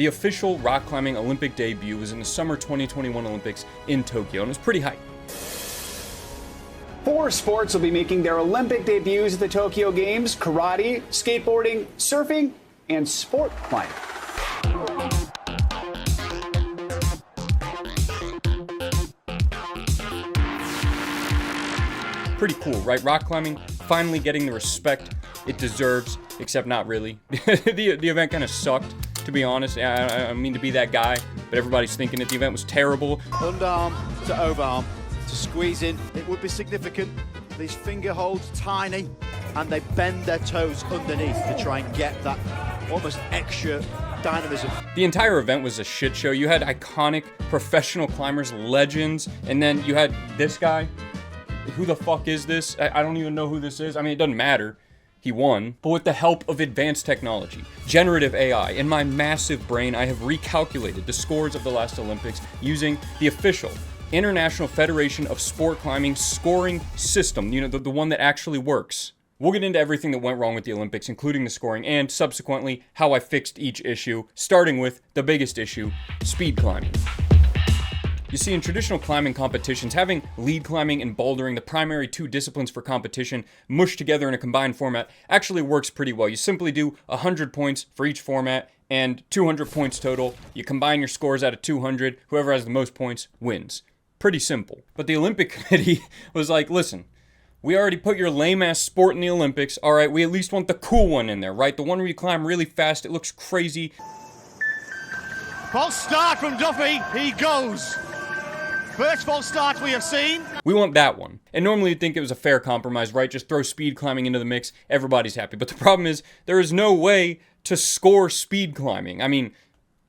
The official rock climbing Olympic debut was in the summer 2021 Olympics in Tokyo, and it was pretty hype. 4 sports will be making their Olympic debuts at the Tokyo Games: karate, skateboarding, surfing, and sport climbing. Pretty cool, right? Rock climbing finally getting the respect it deserves, except not really. The event kind of sucked, to be honest. I don't mean to be that guy, but everybody's thinking that the event was terrible. Underarm to overarm to squeeze in. It would be significant. These finger holds tiny, and they bend their toes underneath to try and get that almost extra dynamism. The entire event was a shit show. You had iconic professional climbers, legends, and then you had this guy. Who the fuck is this? I don't even know who this is. I mean, it doesn't matter. He won. But with the help of advanced technology, generative AI, and my massive brain, I have recalculated the scores of the last Olympics using the official International Federation of Sport Climbing scoring system, you know, the one that actually works. We'll get into everything that went wrong with the Olympics, including the scoring, and subsequently how I fixed each issue, starting with the biggest issue, speed climbing. You see, in traditional climbing competitions, having lead climbing and bouldering, the primary 2 disciplines for competition, mushed together in a combined format, actually works pretty well. You simply do 100 points for each format and 200 points total. You combine your scores out of 200. Whoever has the most points wins. Pretty simple. But the Olympic Committee was like, listen, we already put your lame-ass sport in the Olympics. All right, we at least want the cool one in there, right? The one where you climb really fast. It looks crazy. False start from Duffy. He goes. First false start we have seen. We want that one. And normally you'd think it was a fair compromise, right? Just throw speed climbing into the mix, everybody's happy. But the problem is, there is no way to score speed climbing. I mean,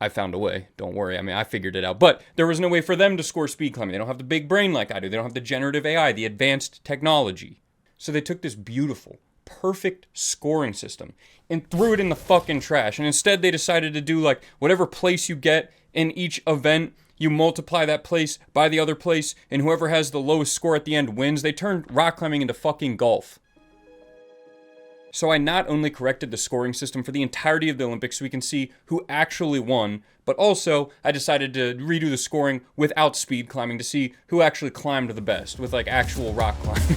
I found a way, don't worry. I mean, I figured it out. But there was no way for them to score speed climbing. They don't have the big brain like I do. They don't have the generative AI, the advanced technology. So they took this beautiful, perfect scoring system and threw it in the fucking trash. And instead they decided to do like whatever place you get in each event, you multiply that place by the other place, and whoever has the lowest score at the end wins. They turned rock climbing into fucking golf. So I not only corrected the scoring system for the entirety of the Olympics so we can see who actually won, but also I decided to redo the scoring without speed climbing to see who actually climbed the best with like actual rock climbing.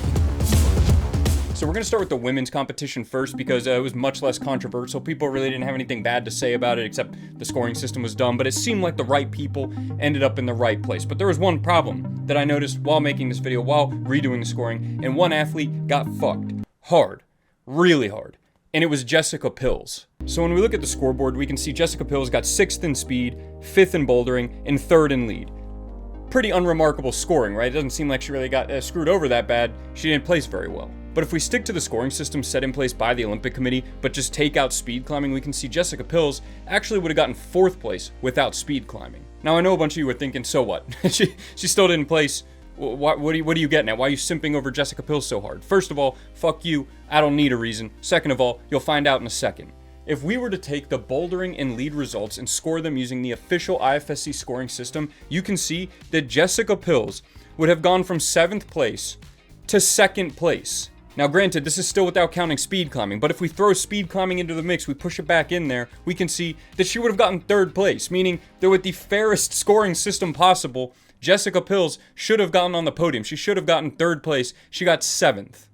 So we're going to start with the women's competition first because it was much less controversial. People really didn't have anything bad to say about it except the scoring system was dumb, but it seemed like the right people ended up in the right place. But there was one problem that I noticed while making this video, while redoing the scoring, and one athlete got fucked. Hard. Really hard. And it was Jessica Pills. So when we look at the scoreboard, we can see Jessica Pills got 6th in speed, 5th in bouldering, and 3rd in lead. Pretty unremarkable scoring, right? It doesn't seem like she really got screwed over that bad. She didn't place very well. But if we stick to the scoring system set in place by the Olympic Committee, but just take out speed climbing, we can see Jessica Pills actually would have gotten 4th place without speed climbing. Now I know a bunch of you were thinking, so what? she still didn't place. What are you getting at? Why are you simping over Jessica Pills so hard? First of all, fuck you. I don't need a reason. Second of all, you'll find out in a second. If we were to take the bouldering and lead results and score them using the official IFSC scoring system, you can see that Jessica Pills would have gone from 7th place to 2nd place. Now granted, this is still without counting speed climbing, but if we throw speed climbing into the mix, we push it back in there, we can see that she would have gotten 3rd place, meaning that with the fairest scoring system possible, Jessica Pills should have gotten on the podium. She should have gotten 3rd place. She got 7th.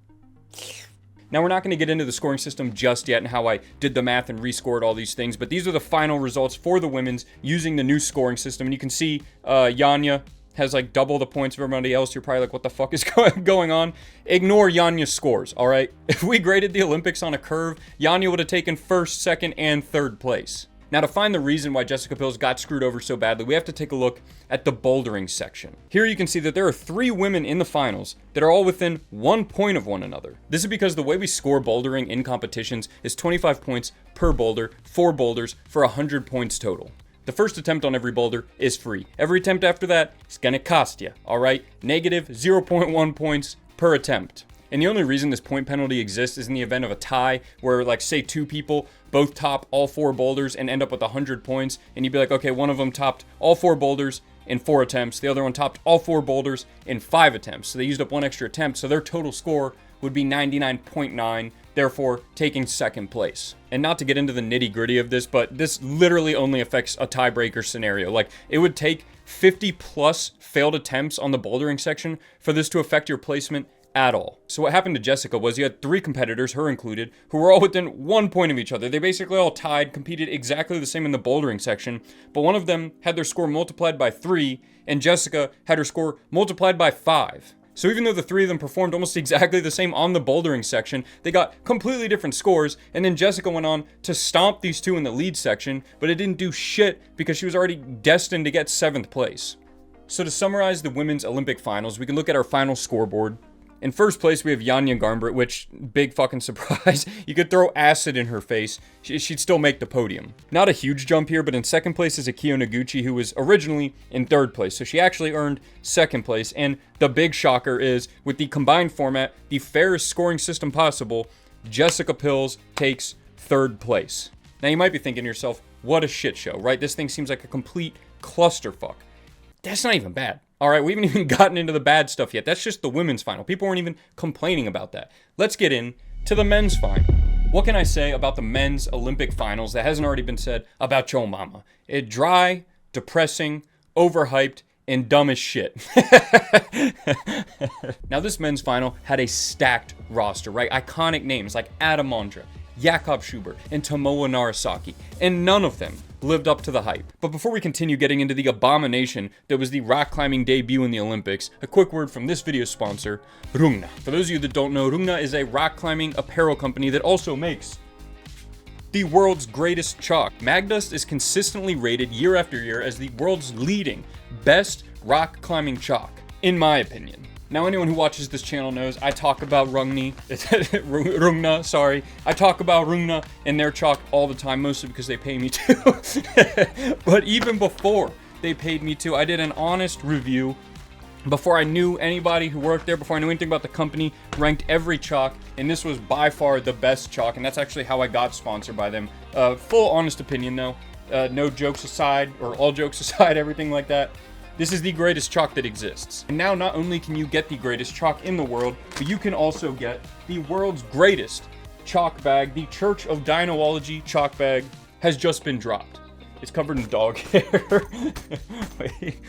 Now, we're not going to get into the scoring system just yet and how I did the math and rescored all these things, but these are the final results for the women's using the new scoring system. And you can see Yanya has like double the points of everybody else. You're probably like, what the fuck is going on? Ignore Yanya's scores, all right? If we graded the Olympics on a curve, Yanya would have taken 1st, 2nd, and 3rd place. Now, to find the reason why Jessica Pills got screwed over so badly, we have to take a look at the bouldering section. Here you can see that there are 3 women in the finals that are all within 1 point of one another. This is because the way we score bouldering in competitions is 25 points per boulder, 4 boulders for 100 points total. The first attempt on every boulder is free. Every attempt after that is gonna cost you, all right? Negative 0.1 points per attempt. And the only reason this point penalty exists is in the event of a tie where, like, say 2 people both top all 4 boulders and end up with 100 points. And you'd be like, okay, one of them topped all 4 boulders in 4 attempts. The other one topped all 4 boulders in 5 attempts. So they used up 1 extra attempt. So their total score would be 99.9 therefore taking second place. And not to get into the nitty-gritty of this, but this literally only affects a tiebreaker scenario. Like, it would take 50 plus failed attempts on the bouldering section for this to affect your placement at all. So what happened to Jessica was you had 3 competitors, her included, who were all within 1 point of each other. They basically all tied, competed exactly the same in the bouldering section, but one of them had their score multiplied by 3, and Jessica had her score multiplied by 5. So even though the 3 of them performed almost exactly the same on the bouldering section, they got completely different scores, and then Jessica went on to stomp these 2 in the lead section, but it didn't do shit because she was already destined to get 7th place. So to summarize the women's Olympic finals, we can look at our final scoreboard. In first place, we have Janja Garnbret, which, big fucking surprise, you could throw acid in her face, she'd still make the podium. Not a huge jump here, but in second place is Akio Noguchi, who was originally in third place, so she actually earned second place. And the big shocker is, with the combined format, the fairest scoring system possible, Jessica Pills takes third place. Now you might be thinking to yourself, what a shit show, right? This thing seems like a complete clusterfuck. That's not even bad. All right, we haven't even gotten into the bad stuff yet. That's just the women's final. People weren't even complaining about that. Let's get into the men's final. What can I say about the men's Olympic finals that hasn't already been said about Yo Mama? It dry, depressing, overhyped, and dumb as shit. Now, this men's final had a stacked roster, right? Iconic names like Adam Ondra, Jakob Schubert, and Tomoa Narasaki, and none of them lived up to the hype. But before we continue getting into the abomination that was the rock climbing debut in the Olympics, a quick word from this video's sponsor, Rungna. For those of you that don't know, Rungna is a rock climbing apparel company that also makes the world's greatest chalk. Magdust is consistently rated year after year as the world's leading best rock climbing chalk, in my opinion. Now, anyone who watches this channel knows I talk about Rungna, sorry. I talk about Rungna and their chalk all the time, mostly because they pay me to. But even before they paid me to, I did an honest review. Before I knew anybody who worked there, before I knew anything about the company, ranked every chalk, and this was by far the best chalk, and that's actually how I got sponsored by them. Full honest opinion though, no jokes aside, or all jokes aside, everything like that. This is the greatest chalk that exists. And now not only can you get the greatest chalk in the world, but you can also get the world's greatest chalk bag. The Church of Dinology chalk bag has just been dropped. It's covered in dog hair. Wait.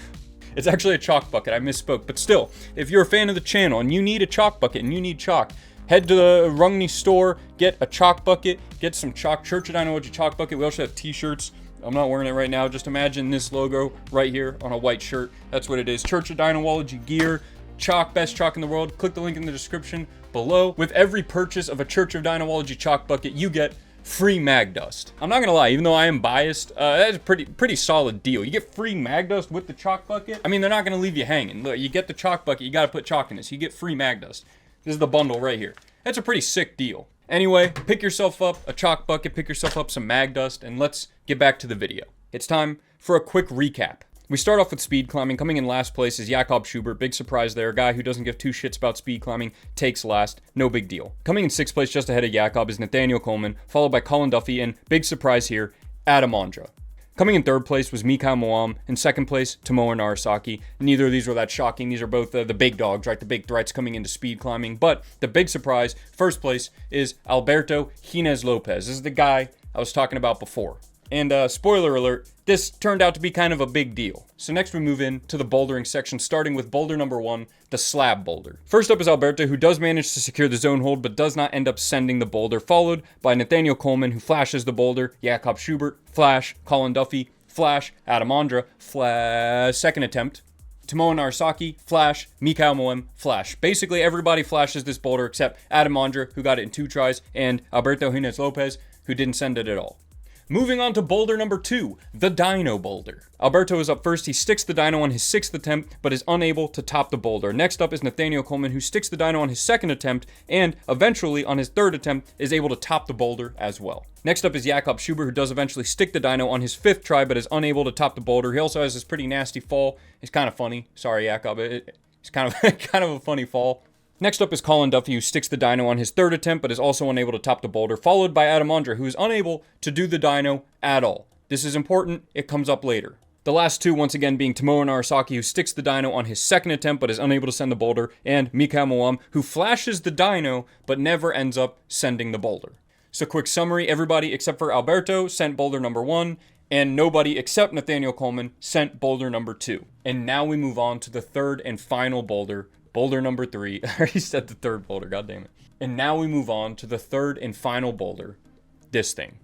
It's actually a chalk bucket, I misspoke. But still, if you're a fan of the channel and you need a chalk bucket and you need chalk, head to the Rungni store, get a chalk bucket, get some chalk, Church of Dinology chalk bucket. We also have t-shirts. I'm not wearing it right now. Just imagine this logo right here on a white shirt. That's what it is. Church of Dinology gear, chalk, best chalk in the world. Click the link in the description below. With every purchase of a Church of Dinology chalk bucket, you get free mag dust. I'm not gonna lie, even though I am biased, that's a pretty solid deal. You get free mag dust with the chalk bucket. I mean, they're not gonna leave you hanging. Look, you get the chalk bucket, you gotta put chalk in it, so you get free mag dust. This is the bundle right here. That's a pretty sick deal. Anyway, pick yourself up a chalk bucket, pick yourself up some mag dust, and let's get back to the video. It's time for a quick recap. We start off with speed climbing. Coming in last place is Jakob Schubert. Big surprise there. A guy who doesn't give 2 shits about speed climbing takes last. No big deal. Coming in 6th place just ahead of Jakob is Nathaniel Coleman, followed by Colin Duffy, and big surprise here, Adam Ondra. Coming in 3rd place was Mikhail Moam. In 2nd place, Tomoa Narasaki. Neither of these were that shocking. These are both the big dogs, right? The big threats coming into speed climbing. But the big surprise, 1st place, is Alberto Gines Lopez. This is the guy I was talking about before. And spoiler alert, this turned out to be kind of a big deal. So next we move into the bouldering section, starting with boulder number 1, the slab boulder. First up is Alberto, who does manage to secure the zone hold, but does not end up sending the boulder, followed by Nathaniel Coleman, who flashes the boulder, Jakob Schubert, flash, Colin Duffy, flash, Adam Ondra, flash, 2nd attempt, Tomoa Narasaki, flash, Mikhail Moem, flash. Basically, everybody flashes this boulder except Adam Ondra, who got it in 2 tries, and Alberto Gines Lopez, who didn't send it at all. Moving on to boulder number 2, the Dino boulder. Alberto is up first. He sticks the Dino on his 6th attempt, but is unable to top the boulder. Next up is Nathaniel Coleman, who sticks the Dino on his 2nd attempt, and eventually on his 3rd attempt is able to top the boulder as well. Next up is Jakob Schubert, who does eventually stick the Dino on his 5th try, but is unable to top the boulder. He also has this pretty nasty fall. It's kind of funny. Sorry, Jakob. It's kind of a funny fall. Next up is Colin Duffy, who sticks the Dino on his 3rd attempt, but is also unable to top the boulder, followed by Adam Ondra, who is unable to do the Dino at all. This is important, it comes up later. The last two, once again, being Tomoe Narasaki, who sticks the dyno on his second attempt but is unable to send the boulder, and Mikao Moam, who flashes the dyno but never ends up sending the boulder. So quick summary, everybody except for Alberto sent boulder number 1, and nobody except Nathaniel Coleman sent boulder number 2. And now we move on to the third and final boulder, boulder number 3. I already said the third boulder, god damn it. And now we move on to the third and final boulder, this thing.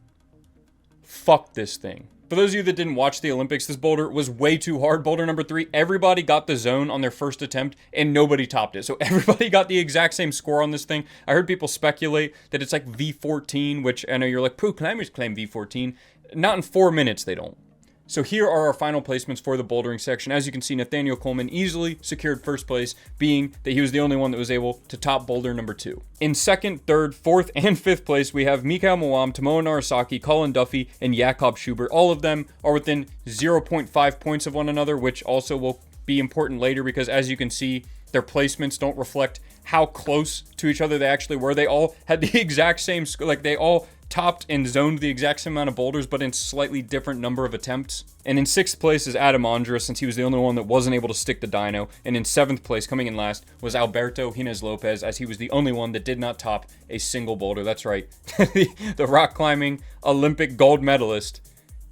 Fuck this thing. For those of you that didn't watch the Olympics, this boulder was way too hard. Boulder number 3, everybody got the zone on their first attempt and nobody topped it. So everybody got the exact same score on this thing. I heard people speculate that it's like V14, which I know you're like, pro climbers claim V14. Not in 4 minutes, they don't. So here are our final placements for the bouldering section. As you can see, Nathaniel Coleman easily secured first place, being that he was the only one that was able to top boulder number 2. In second, third, fourth, and fifth place, we have Mikao Moam, Tomoe Narasaki, Colin Duffy, and Jakob Schubert. All of them are within 0.5 points of one another, which also will be important later because, as you can see, their placements don't reflect how close to each other they actually were. They all had the exact same score, like they all topped and zoned the exact same amount of boulders, but in slightly different number of attempts. And in 6th place is Adam Ondra, since he was the only one that wasn't able to stick the dyno. And in 7th place, coming in last, was Alberto Hines Lopez, as he was the only one that did not top a single boulder. That's right, the rock climbing Olympic gold medalist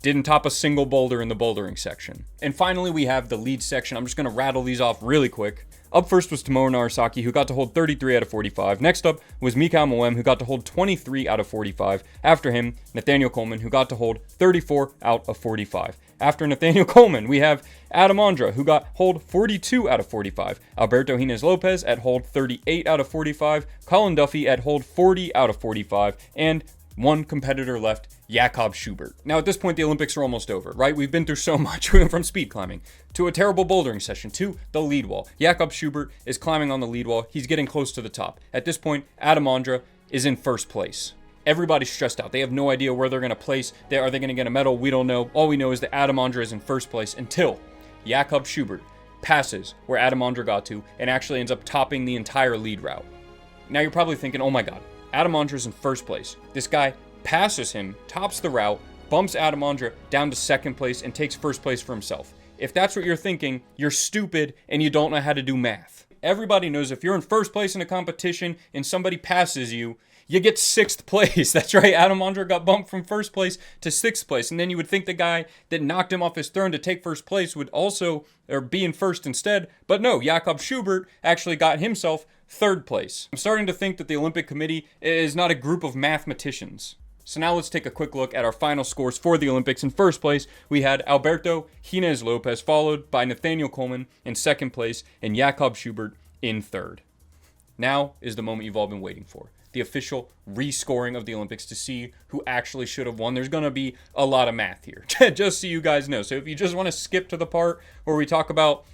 didn't top a single boulder in the bouldering section. And finally, we have the lead section. I'm just going to rattle these off really quick. Up first was Tomoe Narasaki, who got to hold 33 out of 45. Next up was Mikao Moam, who got to hold 23 out of 45. After him, Nathaniel Coleman, who got to hold 34 out of 45. After Nathaniel Coleman, we have Adam Ondra, who got hold 42 out of 45. Alberto Hines Lopez at hold 38 out of 45. Colin Duffy at hold 40 out of 45. And one competitor left, Jakob Schubert. Now, at this point, the Olympics are almost over, right? We've been through so much. We went from speed climbing to a terrible bouldering session to the lead wall. Jakob Schubert is climbing on the lead wall. He's getting close to the top. At this point, Adam Ondra is in first place. Everybody's stressed out. They have no idea where they're going to place. Are they going to get a medal? We don't know. All we know is that Adam Ondra is in first place until Jakob Schubert passes where Adam Ondra got to and actually ends up topping the entire lead route. Now, you're probably thinking, oh my God, Adam Ondra's in first place. This guy passes him, tops the route, bumps Adam Ondra down to second place, and takes first place for himself. If that's what you're thinking, you're stupid and you don't know how to do math. Everybody knows if you're in first place in a competition and somebody passes you, you get 6th place. That's right, Adam Ondra got bumped from first place to 6th place. And then you would think the guy that knocked him off his throne to take first place would also, or be in first instead. But no, Jakob Schubert actually got himself 3rd place. I'm starting to think that the Olympic Committee is not a group of mathematicians. So now let's take a quick look at our final scores for the Olympics. In first place, we had Alberto Hines Lopez, followed by Nathaniel Coleman in 2nd place, and Jakob Schubert in 3rd. Now is the moment you've all been waiting for. The official rescoring of the Olympics to see who actually should have won. There's going to be a lot of math here, just so you guys know. So if you just want to skip to the part where we talk about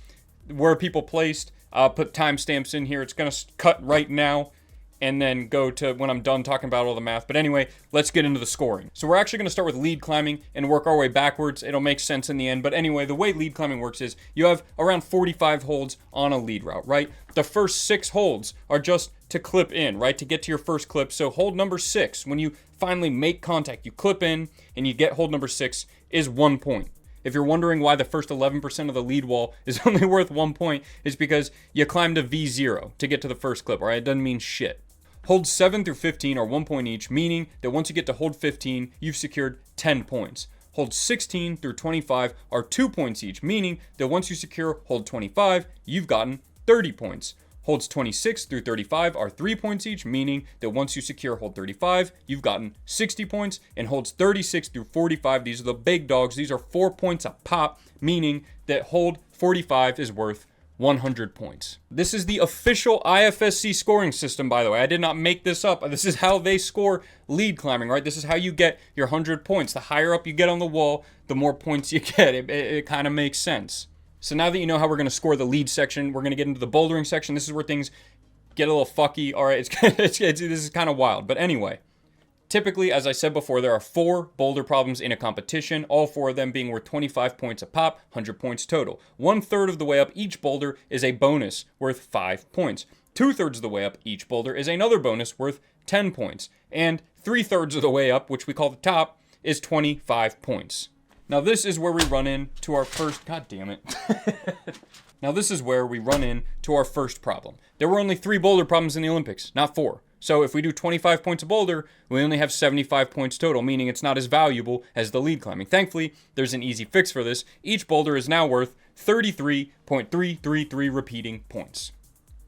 where people placed, I'll put timestamps in here. It's going to cut right now and then go to when I'm done talking about all the math. But anyway, let's get into the scoring. So we're actually going to start with lead climbing and work our way backwards. It'll make sense in the end. But anyway, the way lead climbing works is you have around 45 holds on a lead route, right? The first 6 holds are just to clip in, right? To get to your first clip. So hold number 6, when you finally make contact, you clip in and you get hold number 6 is 1 point. If you're wondering why the first 11% of the lead wall is only worth 1 point, it's because you climbed a V0 to get to the first clip, all right? It doesn't mean shit. Holds 7 through 15 are 1 point each, meaning that once you get to hold 15, you've secured 10 points. Holds 16 through 25 are 2 points each, meaning that once you secure hold 25, you've gotten 30 points. Holds 26 through 35 are 3 points each, meaning that once you secure hold 35, you've gotten 60 points. And holds 36 through 45, these are the big dogs, these are 4 points a pop, meaning that hold 45 is worth 100 points. This is the official IFSC scoring system, by the way. I did not make this up. This is how they score lead climbing, right? This is how you get your 100 points. The higher up you get on the wall, the more points you get. It kind of makes sense. So now that you know how we're going to score the lead section, we're going to get into the bouldering section. This is where things get a little fucky. All right, this is kind of wild. But anyway, typically, as I said before, there are 4 boulder problems in a competition, all 4 of them being worth 25 points a pop, 100 points total. 1/3 of the way up each boulder is a bonus worth 5 points. 2/3 of the way up each boulder is another bonus worth 10 points. And 3/3 of the way up, which we call the top, is 25 points. Now this is where we run into our first, god damn it. Now this is where we run into our first problem. There were only 3 boulder problems in the Olympics, not 4. So if we do 25 points a boulder, we only have 75 points total, meaning it's not as valuable as the lead climbing. Thankfully, there's an easy fix for this. Each boulder is now worth 33.333 repeating points.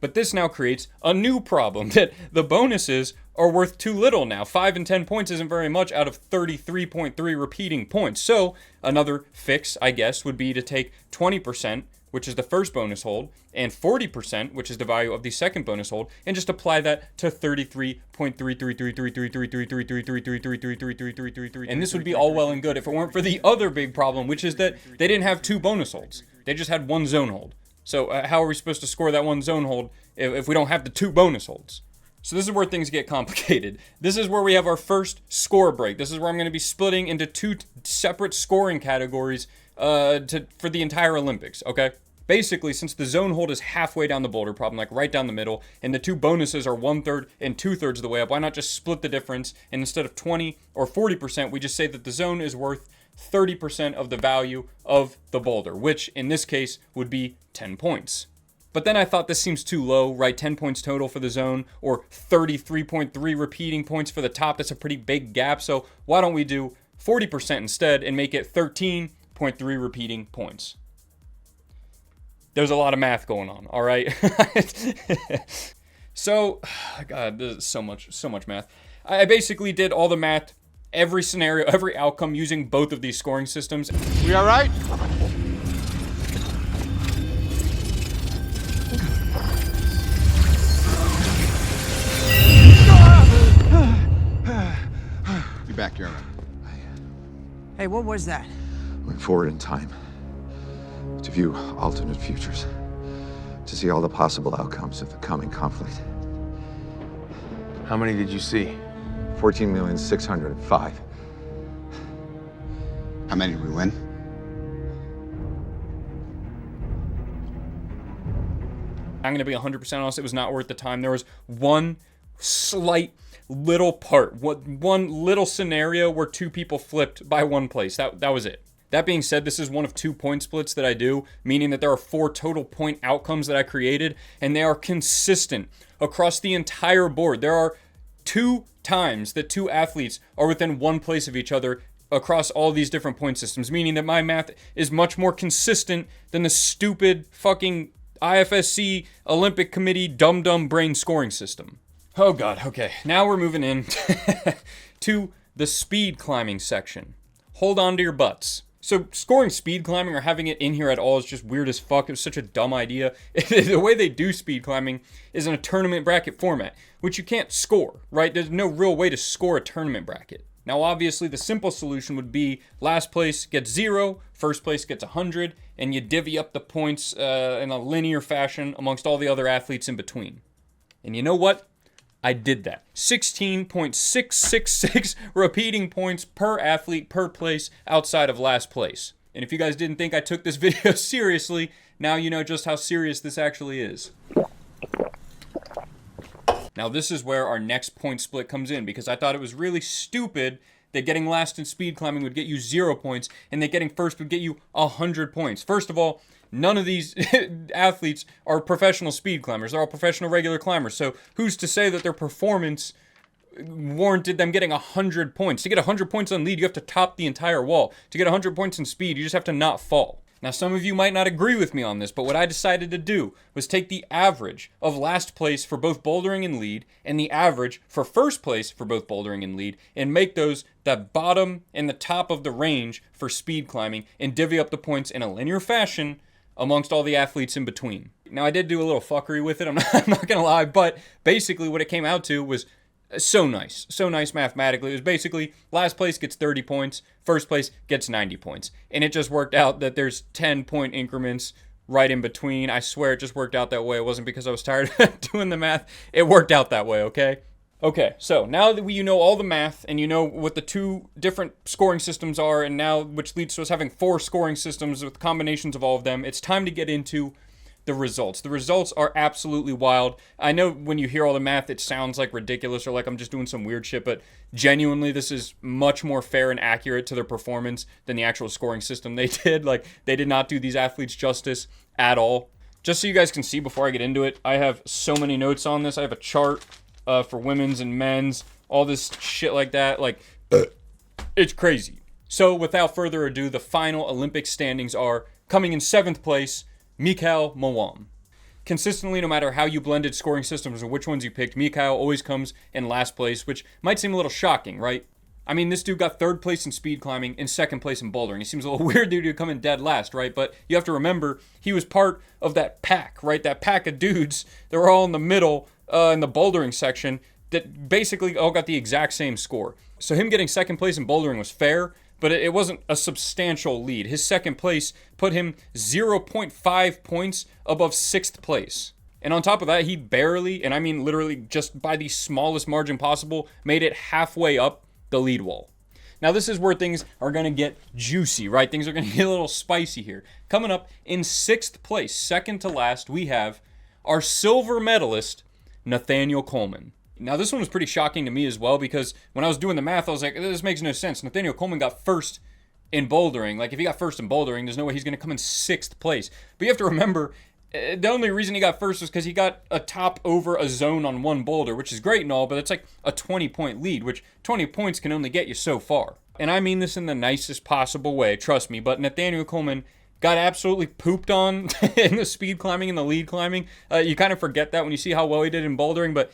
But this now creates a new problem, that the bonuses are worth too little now. 5 and 10 points isn't very much out of 33.3 repeating points. So another fix, I guess, would be to take 20%, which is the first bonus hold, and 40%, which is the value of the second bonus hold, and just apply that to 33.33333333333333333333333. And this would be all well and good if it weren't for the other big problem, which is that they didn't have 2 bonus holds. They just had 1 zone hold. So how are we supposed to score that 1 zone hold if we don't have the 2 bonus holds? So this is where things get complicated. This is where we have our first score break. This is where I'm going to be splitting into 2 separate scoring categories for the entire Olympics, okay? Basically, since the zone hold is halfway down the boulder problem, like right down the middle, and the 2 bonuses are 1/3 and 2/3 of the way up, why not just split the difference? And instead of 20 or 40%, we just say that the zone is worth 30% of the value of the boulder, which in this case would be 10 points. But then I thought this seems too low, right? 10 points total for the zone, or 33.3 repeating points for the top. That's a pretty big gap. So why don't we do 40% instead and make it 13.3 repeating points? There's a lot of math going on, all right? So, God, this is so much math. I basically did all the math, every scenario, every outcome using both of these scoring systems. We all right? Be back, Jeremy. Hey, what was that? Went forward in time to view alternate futures, to see all the possible outcomes of the coming conflict. How many did you see? 14,605,000. How many did we win? I'm going to be 100% honest, it was not worth the time. There was one slight little part, one little scenario where 2 people flipped by 1 place. That was it. That being said, this is one of 2 point splits that I do, meaning that there are 4 total point outcomes that I created, and they are consistent across the entire board. There are 2 times that 2 athletes are within 1 place of each other across all these different point systems, meaning that my math is much more consistent than the stupid fucking IFSC Olympic Committee dumb brain scoring system. Oh God, okay. Now we're moving in to the speed climbing section. Hold on to your butts. So scoring speed climbing or having it in here at all is just weird as fuck. It was such a dumb idea. The way they do speed climbing is in a tournament bracket format, which you can't score, right? There's no real way to score a tournament bracket. Now, obviously, the simple solution would be last place gets 0, first place gets 100, and you divvy up the points in a linear fashion amongst all the other athletes in between. And you know what? I did that. 16.666 repeating points per athlete per place outside of last place. And if you guys didn't think I took this video seriously, now you know just how serious this actually is. Now this is where our next point split comes in, because I thought it was really stupid that getting last in speed climbing would get you 0 points and that getting first would get you 100 points. First of all, none of these athletes are professional speed climbers. They're all professional regular climbers. So who's to say that their performance warranted them getting 100 points? To get 100 points on lead, you have to top the entire wall. To get 100 points in speed, you just have to not fall. Now, some of you might not agree with me on this, but what I decided to do was take the average of last place for both bouldering and lead and the average for first place for both bouldering and lead and make those the bottom and the top of the range for speed climbing and divvy up the points in a linear fashion amongst all the athletes in between. Now, I did do a little fuckery with it, I'm not gonna lie, but basically what it came out to was so nice mathematically. It was basically last place gets 30 points, first place gets 90 points. And it just worked out that there's 10 point increments right in between. I swear it just worked out that way. It wasn't because I was tired of doing the math. It worked out that way, okay? Okay, so now that you know all the math and you know what the 2 different scoring systems are, and now which leads to us having 4 scoring systems with combinations of all of them, it's time to get into the results. The results are absolutely wild. I know when you hear all the math, it sounds like ridiculous or like I'm just doing some weird shit, but genuinely, this is much more fair and accurate to their performance than the actual scoring system they did. Like, they did not do these athletes justice at all. Just so you guys can see before I get into it, I have so many notes on this. I have a chart for women's and men's, all this shit like that. Like, it's crazy. So, without further ado, the final Olympic standings are coming in 7th place, Mikhail Mawam. Consistently, no matter how you blended scoring systems or which ones you picked, Mikhail always comes in last place, which might seem a little shocking, right? I mean, this dude got 3rd place in speed climbing and 2nd place in bouldering. It seems a little weird dude to come in dead last, right? But you have to remember, he was part of that pack, right? That pack of dudes that were all in the middle in the bouldering section that basically all got the exact same score. So him getting 2nd place in bouldering was fair, but it wasn't a substantial lead. His 2nd place put him 0.5 points above 6th place. And on top of that, he barely, and I mean literally just by the smallest margin possible, made it halfway up the lead wall. Now this is where things are going to get juicy, right? Things are going to get a little spicy here. Coming up in 6th place, second to last, we have our silver medalist, Nathaniel Coleman. Now, this one was pretty shocking to me as well, because when I was doing the math, I was like, this makes no sense. Nathaniel Coleman got 1st in bouldering. Like, if he got 1st in bouldering, there's no way he's going to come in 6th place. But you have to remember, the only reason he got 1st was because he got a top over a zone on one boulder, which is great and all, but it's like a 20-point lead, which 20 points can only get you so far. And I mean this in the nicest possible way, trust me, but Nathaniel Coleman got absolutely pooped on in the speed climbing and the lead climbing. You kind of forget that when you see how well he did in bouldering, but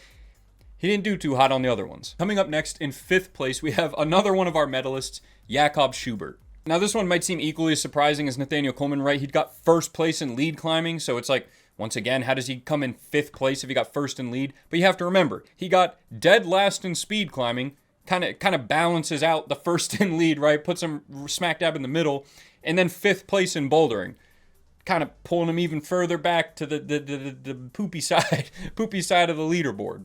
he didn't do too hot on the other ones. Coming up next in 5th place, we have another one of our medalists, Jakob Schubert. Now, this one might seem equally as surprising as Nathaniel Coleman, right? He'd got 1st place in lead climbing, so it's like, once again, how does he come in 5th place if he got 1st in lead? But you have to remember, he got dead last in speed climbing, kind of balances out the 1st in lead, right? Puts him smack dab in the middle, and then 5th place in bouldering, kind of pulling him even further back to the poopy side of the leaderboard.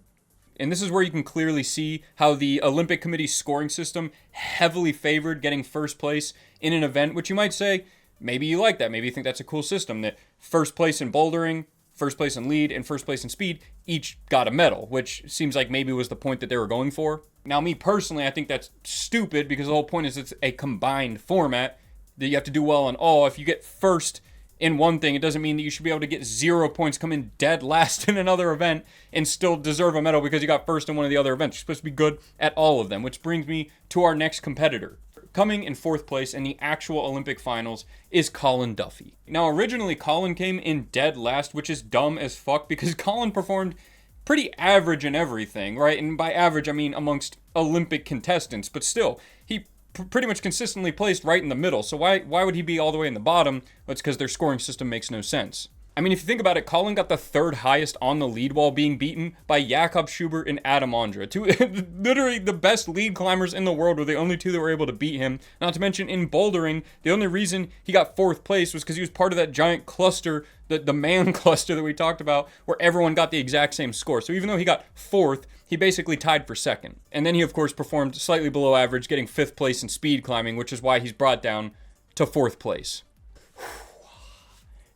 And this is where you can clearly see how the Olympic Committee's scoring system heavily favored getting 1st place in an event, which you might say, maybe you like that. Maybe you think that's a cool system, that 1st place in bouldering, 1st place in lead, and 1st place in speed each got a medal, which seems like maybe was the point that they were going for. Now, me personally, I think that's stupid, because the whole point is it's a combined format that you have to do well in all. If you get 1st in one thing, it doesn't mean that you should be able to get 0 points, come in dead last in another event, and still deserve a medal because you got 1st in one of the other events. You're supposed to be good at all of them, which brings me to our next competitor. Coming in 4th place in the actual Olympic finals is Colin Duffy. Now, originally, Colin came in dead last, which is dumb as fuck, because Colin performed pretty average in everything, right? And by average, I mean amongst Olympic contestants, but still, he pretty much consistently placed right in the middle. So why would he be all the way in the bottom? Well, it's because their scoring system makes no sense. I mean, if you think about it, Colin got the 3rd highest on the lead while being beaten by Jakob Schubert and Adam Ondra. Two, literally the best lead climbers in the world were the only two that were able to beat him. Not to mention, in bouldering, the only reason he got 4th place was because he was part of that giant cluster, the man cluster that we talked about, where everyone got the exact same score. So even though he got 4th, he basically tied for 2nd. And then he, of course, performed slightly below average, getting 5th place in speed climbing, which is why he's brought down to 4th place.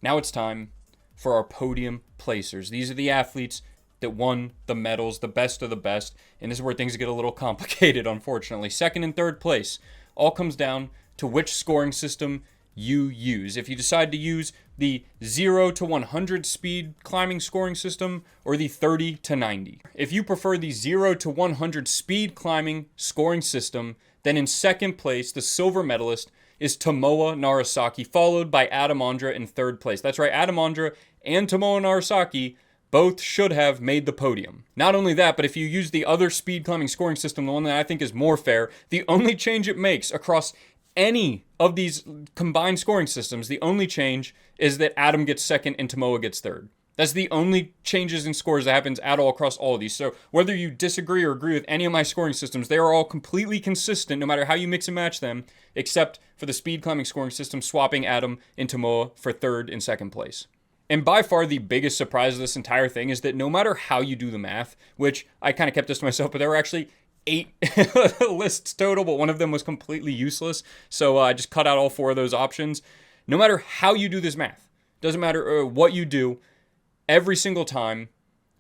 Now it's time for our podium placers. These are the athletes that won the medals, the best of the best. And this is where things get a little complicated, unfortunately. 2nd and 3rd place all comes down to which scoring system you use. If you decide to use the 0 to 100 speed climbing scoring system or the 30 to 90. If you prefer the 0 to 100 speed climbing scoring system, then in 2nd place, the silver medalist is Tomoa Narasaki, followed by Adam Ondra in 3rd place. That's right, Adam Ondra and Tomoa Narasaki both should have made the podium. Not only that, but if you use the other speed climbing scoring system, the one that I think is more fair, the only change it makes across any of these combined scoring systems, the only change is that Adam gets 2nd and Tomoa gets 3rd. That's the only changes in scores that happens at all across all of these. So whether you disagree or agree with any of my scoring systems, they are all completely consistent no matter how you mix and match them, except for the speed climbing scoring system swapping Adam and Tomoa for 3rd and 2nd place. And by far the biggest surprise of this entire thing is that no matter how you do the math, which I kind of kept this to myself, but there were actually 8 lists total, but one of them was completely useless. So I just cut out all 4 of those options. No matter how you do this math, doesn't matter what you do, every single time,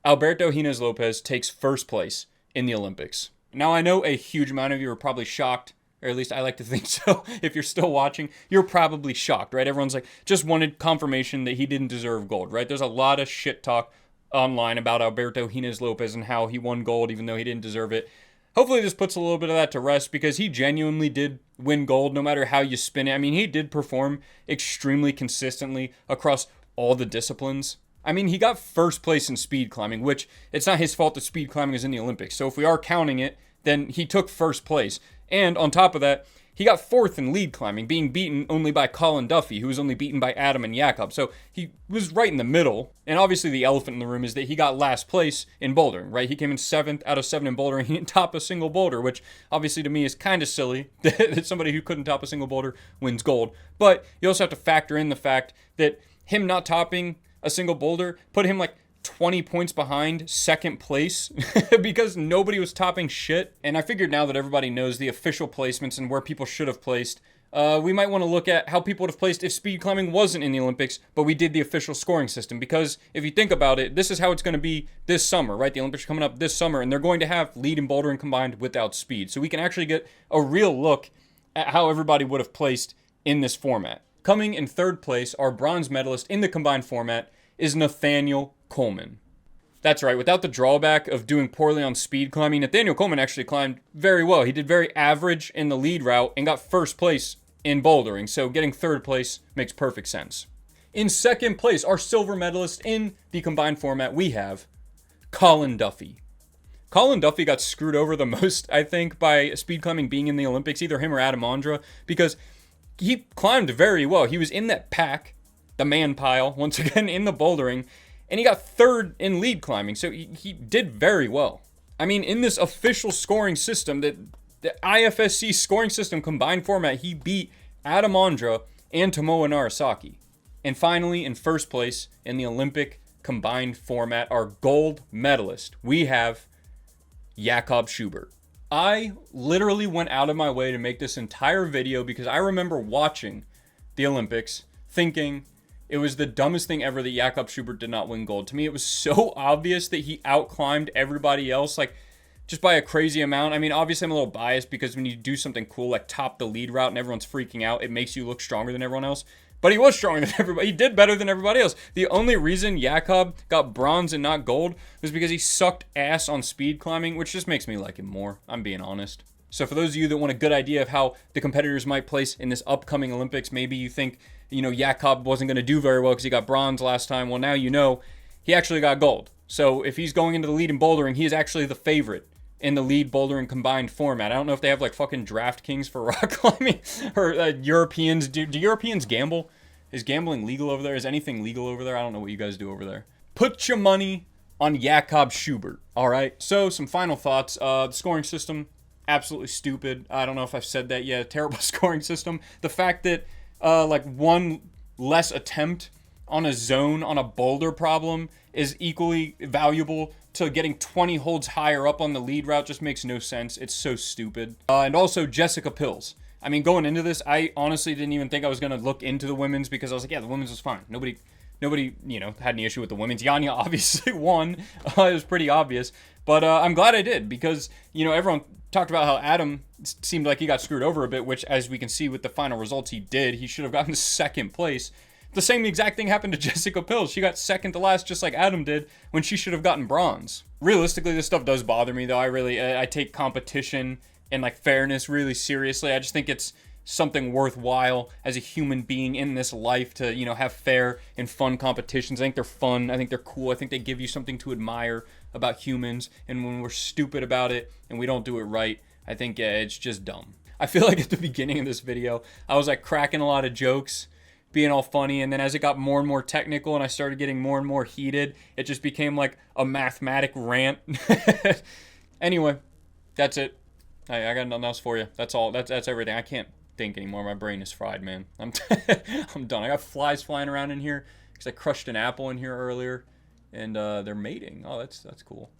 Alberto Hines Lopez takes first place in the Olympics. Now, I know a huge amount of you are probably shocked, or at least I like to think so. If you're still watching, you're probably shocked, right? Everyone's like, just wanted confirmation that he didn't deserve gold, right? There's a lot of shit talk online about Alberto Hines Lopez and how he won gold even though he didn't deserve it. Hopefully this puts a little bit of that to rest, because he genuinely did win gold no matter how you spin it. I mean, he did perform extremely consistently across all the disciplines. I mean, he got first place in speed climbing, which it's not his fault that speed climbing is in the Olympics. So if we are counting it, then he took first place. And on top of that, he got fourth in lead climbing, being beaten only by Colin Duffy, who was only beaten by Adam and Jakob. So he was right in the middle. And obviously the elephant in the room is that he got last place in bouldering, right? He came in 7th out of 7 in bouldering. He didn't top a single boulder, which obviously to me is kind of silly that somebody who couldn't top a single boulder wins gold. But you also have to factor in the fact that him not topping a single boulder put him like 20 points behind second place because nobody was topping shit. And I figured now that everybody knows the official placements and where people should have placed, we might want to look at how people would have placed if speed climbing wasn't in the Olympics, but we did the official scoring system. Because if you think about it, this is how it's going to be this summer, right? The Olympics are coming up this summer, and they're going to have lead and bouldering combined without speed. So we can actually get a real look at how everybody would have placed in this format. Coming in third place, our bronze medalist in the combined format is Nathaniel Coleman. That's right, without the drawback of doing poorly on speed climbing, Nathaniel Coleman actually climbed very well. He did very average in the lead route and got first place in bouldering, so getting third place makes perfect sense. In second place, our silver medalist in the combined format, we have Colin Duffy. Colin Duffy got screwed over the most, I think, by speed climbing being in the Olympics, either him or Adam Ondra, because he climbed very well. He was in that pack, the man pile, once again, in the bouldering, and he got third in lead climbing, so he did very well. I mean, in this official scoring system, the IFSC scoring system combined format, he beat Adam Ondra and Tomoa Narasaki. And finally, in first place in the Olympic combined format, our gold medalist, we have Jakob Schubert. I literally went out of my way to make this entire video because I remember watching the Olympics thinking it was the dumbest thing ever that Jakob Schubert did not win gold. To me, it was so obvious that he outclimbed everybody else, like, just by a crazy amount. I mean, obviously I'm a little biased because when you do something cool, like top the lead route and everyone's freaking out, it makes you look stronger than everyone else. But he was stronger than everybody. He did better than everybody else. The only reason Jakob got bronze and not gold was because he sucked ass on speed climbing, which just makes me like him more, I'm being honest. So for those of you that want a good idea of how the competitors might place in this upcoming Olympics, maybe you think, Jakob wasn't going to do very well because he got bronze last time. Well, now you know he actually got gold. So if he's going into the lead in bouldering, he is actually the favorite in the lead bouldering combined format. I don't know if they have like fucking DraftKings for rock climbing or Europeans. Do Europeans gamble? Is gambling legal over there? Is anything legal over there? I don't know what you guys do over there. Put your money on Jakob Schubert. All right. So some final thoughts. The scoring system, absolutely stupid. I don't know if I've said that yet. Terrible scoring system. The fact that one less attempt on a zone on a boulder problem is equally valuable to getting 20 holds higher up on the lead route just makes no sense. It's so stupid. And also Jessica Pills. I mean, going into this, I honestly didn't even think I was going to look into the women's because I was like, yeah, the women's was fine. Nobody, had any issue with the women's. Yanya obviously won. It was pretty obvious. But I'm glad I did because, everyone talked about how Adam seemed like he got screwed over a bit, which, as we can see with the final results, he did. He should have gotten second place. The same exact thing happened to Jessica Pills. She got second to last just like Adam did when she should have gotten bronze. Realistically, this stuff does bother me, though. I take competition and fairness really seriously. I just think it's something worthwhile as a human being in this life to, have fair and fun competitions. I think they're fun. I think they're cool. I think they give you something to admire about humans. And when we're stupid about it and we don't do it right, I think it's just dumb. I feel like at the beginning of this video, I was cracking a lot of jokes, being all funny, and then as it got more and more technical and I started getting more and more heated, it just became like a mathematic rant. Anyway, that's it. I got nothing else for you. That's all. That's everything. I can't think anymore. My brain is fried, man. I'm done. I got flies flying around in here because I crushed an apple in here earlier, and they're mating. Oh, that's cool.